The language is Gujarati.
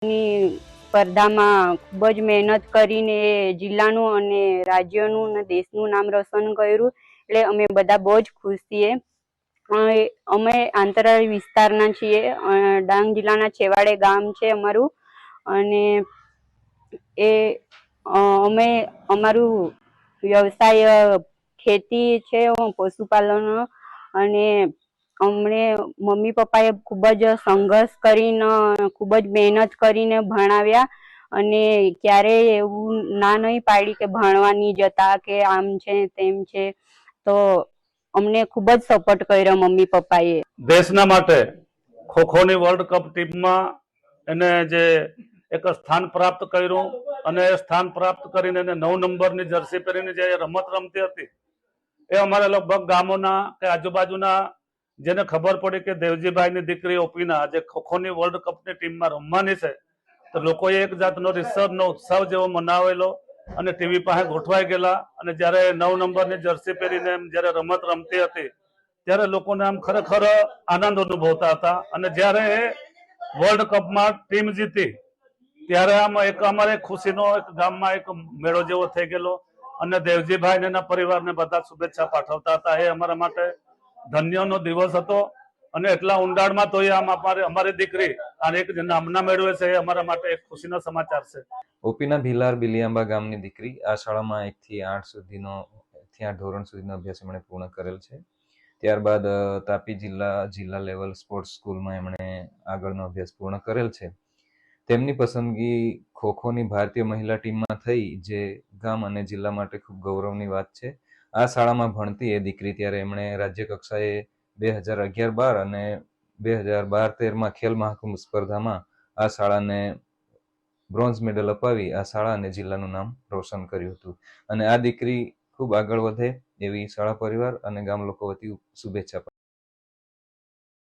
ની સ્પર્ધામાં ખૂબ જ મહેનત કરીને જિલ્લાનું અને રાજ્યનું અને દેશનું નામ રોશન કર્યું. એટલે અમે બધા બહુ જ ખુશ છીએ. અમે આંતરિક વિસ્તારના છીએ. ડાંગ જિલ્લાના છેવાડે ગામ છે અમારું. અને અમે અમારું વ્યવસાય ખેતી છે, પશુપાલન. અને અમને મમ્મી પપ્પાએ ખૂબ જ સંઘર્ષ કરીને, ખૂબ જ મહેનત કરીને ભણાવ્યા. અને ક્યારેય એવું ના નહીં પાડી કે ભણવા નહીં જતા કે આમ છે તેમ છે. તો અમને ખૂબ જ સપોર્ટ કર્યો મમ્મી પપ્પાએ. દેશના માટે ખોખોની વર્લ્ડ કપ ટીમમાં એને જે એક સ્થાન પ્રાપ્ત કર્યું અને એ સ્થાન પ્રાપ્ત કરીને એને 9 નંબરની જર્સી પહેરીને જે રમત રમતી હતી, એ અમારા લગભગ ગામોના કે આજુબાજુના જેને ખબર પડી કે દેવજીભાઈની દીકરી ઓપીના આજે ખોખોની વર્લ્ડ કપની ટીમમાં રમવાની છે, તો લોકોએ એક જાતનો રિસર્ચનો ઉત્સવ જેવો મનાવેલો અને ટીવી પાસે ગોઠવાઈ ગયેલા. અને જ્યારે 9 નંબરની જર્સી પહેરીને એમ જ્યારે રમત રમતી હતી ત્યારે લોકોને આમ ખરેખર આનંદ અનુભવતા હતા. અને જ્યારે વર્લ્ડ કપમાં ટીમ જીતી ત્યારે આમ એક અમારે ખુશીનો એક ગામમાં એક મેળો જેવો થઈ ગયેલો. અને દેવજીભાઈ એના પરિવારને બધા શુભેચ્છા પાઠવતા હતા. એ અમારા માટે ધન્યનો દિવસ હતો. અને એટલા ઊંડાણમાં તો એ આમ અમારી દીકરી અને એક નામના મેળવે છે, એ અમારા માટે એક ખુશીના સમાચાર છે. ઓપીના ભીલાર બિલિયાંબા ગામની દીકરી આ શાળામાં 1 થી 8 ધોરણ સુધીનો અભ્યાસ એમણે પૂર્ણ કરેલ છે. ત્યારબાદ તાપી જિલ્લા લેવલ સ્પોર્ટ્સ સ્કૂલમાં એમણે આગળનો અભ્યાસ પૂર્ણ કરેલ છે. તેમની પસંદગી ખોખોની ભારતીય મહિલા ટીમમાં થઈ, જે ગામ અને જિલ્લા માટે ખૂબ ગૌરવની વાત છે. આ શાળામાં ભણતી એ દીકરી ત્યારે એમણે રાજ્ય કક્ષાએ 2011-12 અને 2012-13માં ખેલ મહાકુંભ સ્પર્ધામાં આ શાળાને બ્રોન્ઝ મેડલ અપાવી આ શાળા અને જિલ્લાનું નામ રોશન કર્યું હતું. અને આ દીકરી ખૂબ આગળ વધે એવી શાળા પરિવાર અને ગામ લોકો વતી શુભેચ્છા.